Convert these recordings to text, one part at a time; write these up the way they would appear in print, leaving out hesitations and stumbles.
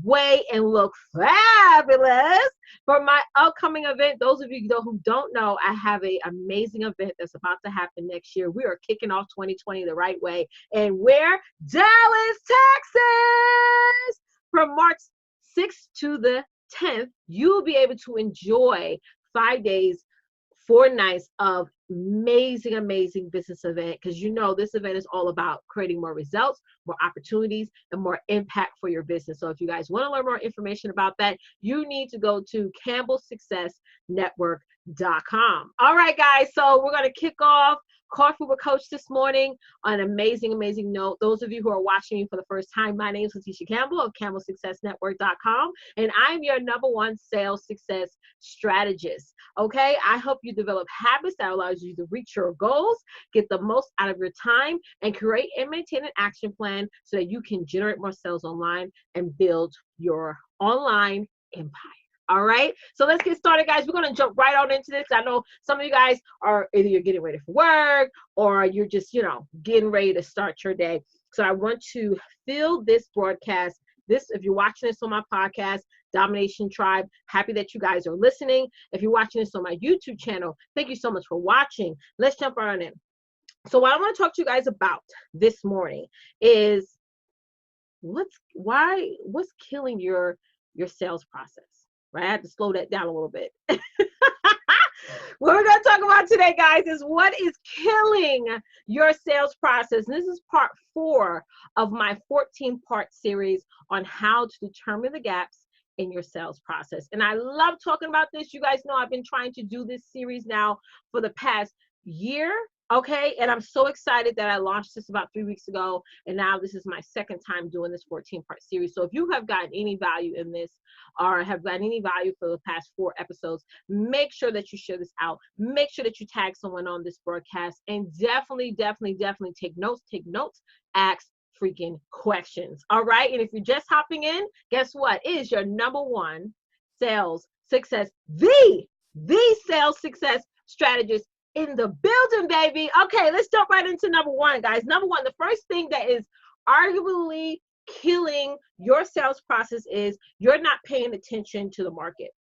way and look fabulous for my upcoming event. Those of you who don't know, I have an amazing event that's about to happen next year. We are kicking off 2020 the right way. And where? Dallas, Texas! From March 6th to the 10th, you'll be able to enjoy 5 days, 4 nights of amazing business event, because this event is all about creating more results, more opportunities, and more impact for your business. So if you guys want to learn more information about that, you need to go to campbellsuccessnetwork.com. All right, guys, so we're going to kick off Coffee with Coach this morning on an amazing note. Those of you who are watching me for the first time, my name is Leticia Campbell of CampbellSuccessNetwork.com, and I'm your #1 sales success strategist. Okay, I help you develop habits that allows you to reach your goals, get the most out of your time, and create and maintain an action plan so that you can generate more sales online and build your online empire. All right, so let's get started, guys. We're going to jump right on into this. I know some of you guys are either you're getting ready for work or you're just, getting ready to start your day. So I want to fill this broadcast. If you're watching this on my podcast, Domination Tribe, happy that you guys are listening. If you're watching this on my YouTube channel, thank you so much for watching. Let's jump right on in. So what I want to talk to you guys about this morning is what's killing your sales process. Right? I had to slow that down a little bit. What we're going to talk about today, guys, is what is killing your sales process. And this is part 4 of my 14-part series on how to determine the gaps in your sales process. And I love talking about this. You guys know I've been trying to do this series now for the past year. Okay, and I'm so excited that I launched this about 3 weeks ago, and now this is my second time doing this 14-part series. So if you have gotten any value in this or have gotten any value for the past 4 episodes, make sure that you share this out. Make sure that you tag someone on this broadcast, and definitely take notes, ask freaking questions. All right, and if you're just hopping in, guess what? It is your #1 sales success, the sales success strategist in the building, baby. Okay, let's jump right into #1, guys. #1, the first thing that is arguably killing your sales process is you're not paying attention to the market,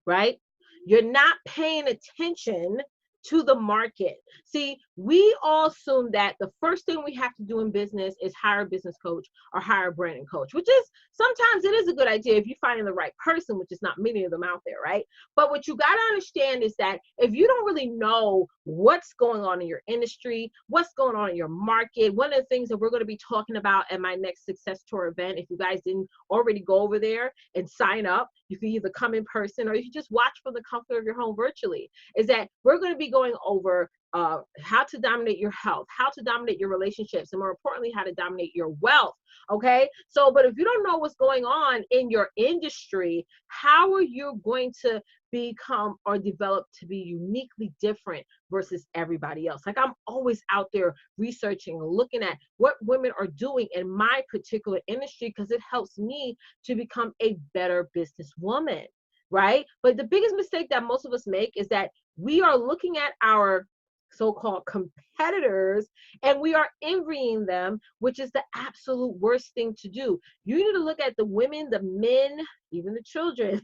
right? You're not paying attention to the market. See, we all assume that the first thing we have to do in business is hire a business coach or hire a branding coach, which is sometimes it is a good idea if you're finding the right person, which is not many of them out there, right? But what you got to understand is that if you don't really know what's going on in your industry, what's going on in your market, one of the things that we're going to be talking about at my next Success Tour event, if you guys didn't already go over there and sign up, you can either come in person or you can just watch from the comfort of your home virtually, is that we're going to be going over how to dominate your health, how to dominate your relationships, and more importantly, how to dominate your wealth. Okay, so but if you don't know what's going on in your industry, how are you going to become or develop to be uniquely different versus everybody else? Like, I'm always out there researching and looking at what women are doing in my particular industry because it helps me to become a better businesswoman, right? But the biggest mistake that most of us make is that we are looking at our so-called competitors and we are envying them, which is the absolute worst thing to do. You need to look at the women, the men, even the children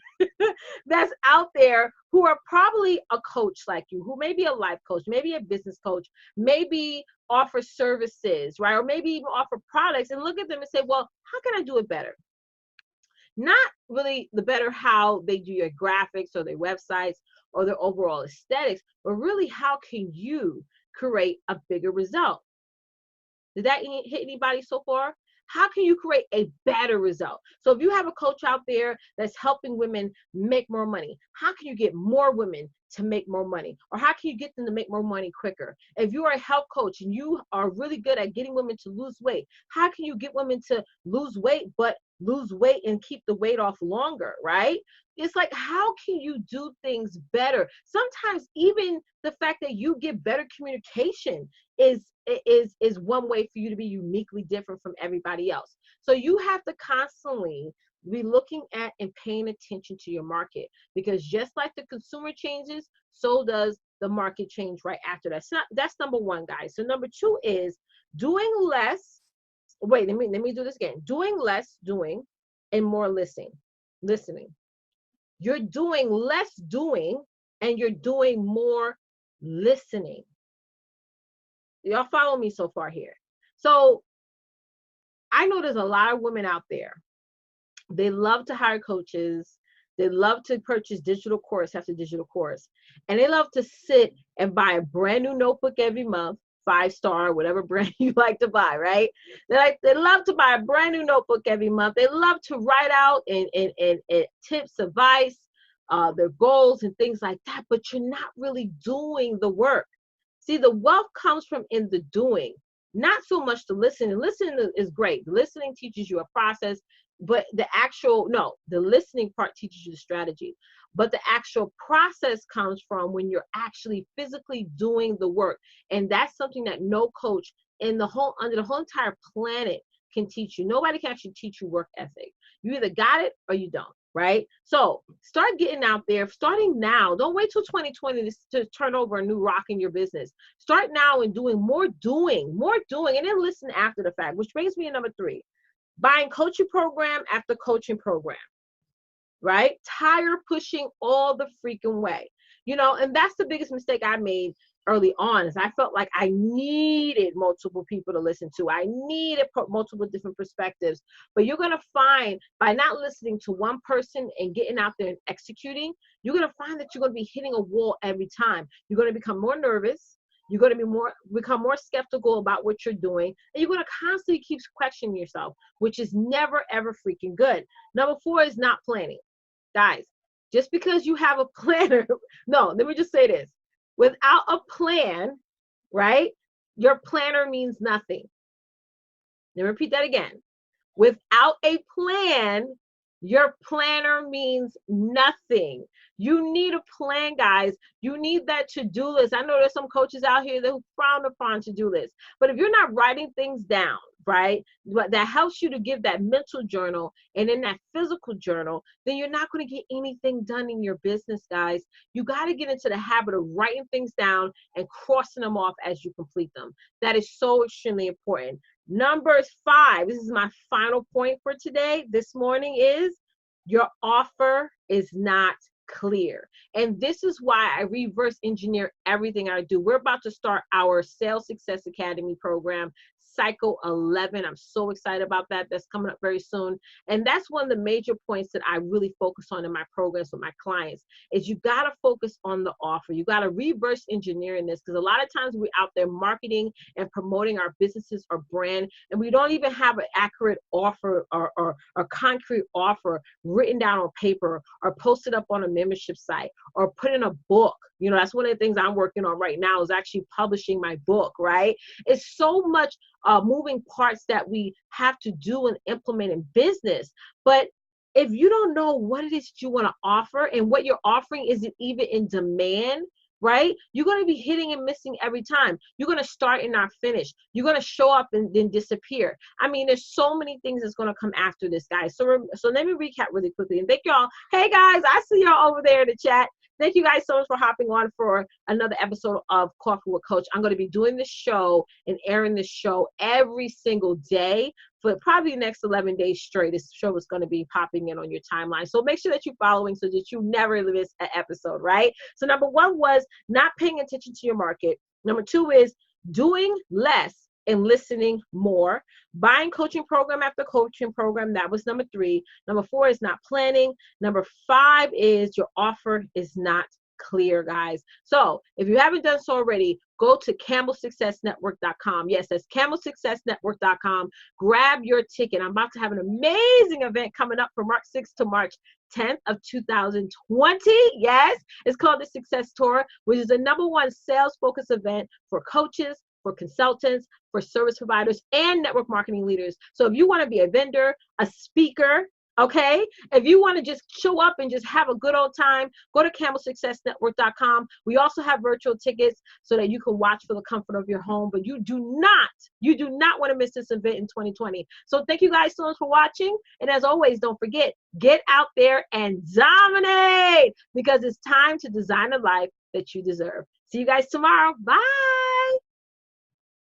that's out there who are probably a coach like you, who may be a life coach, maybe a business coach, maybe offer services, right? Or maybe even offer products, and look at them and say, well, how can I do it better? Not really the better how they do your graphics or their websites or their overall aesthetics, but really how can you create a bigger result? Did that hit anybody so far? How can you create a better result? So if you have a coach out there that's helping women make more money, how can you get more women to make more money? Or how can you get them to make more money quicker? If you are a health coach and you are really good at getting women to lose weight, how can you get women to lose weight, but lose weight and keep the weight off longer, right? It's like, how can you do things better? Sometimes even the fact that you get better communication is one way for you to be uniquely different from everybody else. So you have to constantly be looking at and paying attention to your market, because just like the consumer changes, so does the market change right after that. So that's #1, guys. So #2 is doing less. Wait, let me do this again. Doing less doing and more listening. You're doing less doing and you're doing more listening. Y'all follow me so far here? So I know there's a lot of women out there. They love to hire coaches. They love to purchase digital course after digital course. And they love to sit and buy a brand new notebook every month, 5-star, whatever brand you like to buy, right? They love to buy a brand new notebook every month. They love to write out and tips, advice, their goals and things like that, but you're not really doing the work. See, the wealth comes from in the doing, not so much the listening. Listening is great. Listening teaches you a process, but the listening part teaches you the strategy. But the actual process comes from when you're actually physically doing the work. And that's something that no coach under the whole entire planet can teach you. Nobody can actually teach you work ethic. You either got it or you don't. Right? So start getting out there, starting now. Don't wait till 2020 to turn over a new rock in your business. Start now and doing, and then listen after the fact, which brings me to number 3, buying coaching program after coaching program, right? Tire pushing all the freaking way, and that's the biggest mistake I made early on, is I felt like I needed multiple people to listen to. I needed multiple different perspectives. But you're going to find, by not listening to one person and getting out there and executing, you're going to find that you're going to be hitting a wall every time. You're going to become more nervous. You're going to become more skeptical about what you're doing. And you're going to constantly keep questioning yourself, which is never, ever freaking good. Number 4 is not planning. Guys, just because you have a planner, no, let me just say this. Without a plan, right? Your planner means nothing. Let me repeat that again. Without a plan, your planner means nothing. You need a plan, guys. You need that to-do list. I know there's some coaches out here that frown upon to-do lists. But if you're not writing things down, right, that helps you to give that mental journal and in that physical journal, then you're not going to get anything done in your business, guys. You got to get into the habit of writing things down and crossing them off as you complete them. That is so extremely important. Number 5, this is my final point for today, this morning, is your offer is not clear. And this is why I reverse engineer everything I do. We're about to start our Sales Success Academy program, Cycle 11. I'm so excited about that. That's coming up very soon. And that's one of the major points that I really focus on in my programs with my clients, is you got to focus on the offer. You got to reverse engineering this, because a lot of times we're out there marketing and promoting our businesses or brand, and we don't even have an accurate offer or concrete offer written down on paper or posted up on a membership site or put in a book. That's one of the things I'm working on right now, is actually publishing my book, right? It's so much moving parts that we have to do and implement in business. But if you don't know what it is you want to offer and what you're offering isn't even in demand, right? You're going to be hitting and missing every time. You're going to start and not finish. You're going to show up and then disappear. I mean, there's so many things that's going to come after this, guys. So let me recap really quickly. And thank y'all. Hey, guys, I see y'all over there in the chat. Thank you guys so much for hopping on for another episode of Coffee with Coach. I'm going to be doing this show and airing this show every single day for probably the next 11 days straight. This show is going to be popping in on your timeline. So make sure that you're following so that you never miss an episode, right? So number 1 was not paying attention to your market. Number 2 is doing less and listening more. Buying coaching program after coaching program. That was number 3. Number 4 is not planning. Number 5 is your offer is not clear, guys. So if you haven't done so already, go to CampbellSuccessNetwork.com. Yes, that's CampbellSuccessNetwork.com. Grab your ticket. I'm about to have an amazing event coming up from March 6th to March 10th of 2020. Yes, it's called the Success Tour, which is the #1 sales-focused event for coaches, for consultants, for service providers, and network marketing leaders. So if you want to be a vendor, a speaker, okay, if you want to just show up and just have a good old time, go to CampbellSuccessNetwork.com. We also have virtual tickets so that you can watch for the comfort of your home, but you do not want to miss this event in 2020. So thank you guys so much for watching. And as always, don't forget, get out there and dominate, because it's time to design a life that you deserve. See you guys tomorrow. Bye.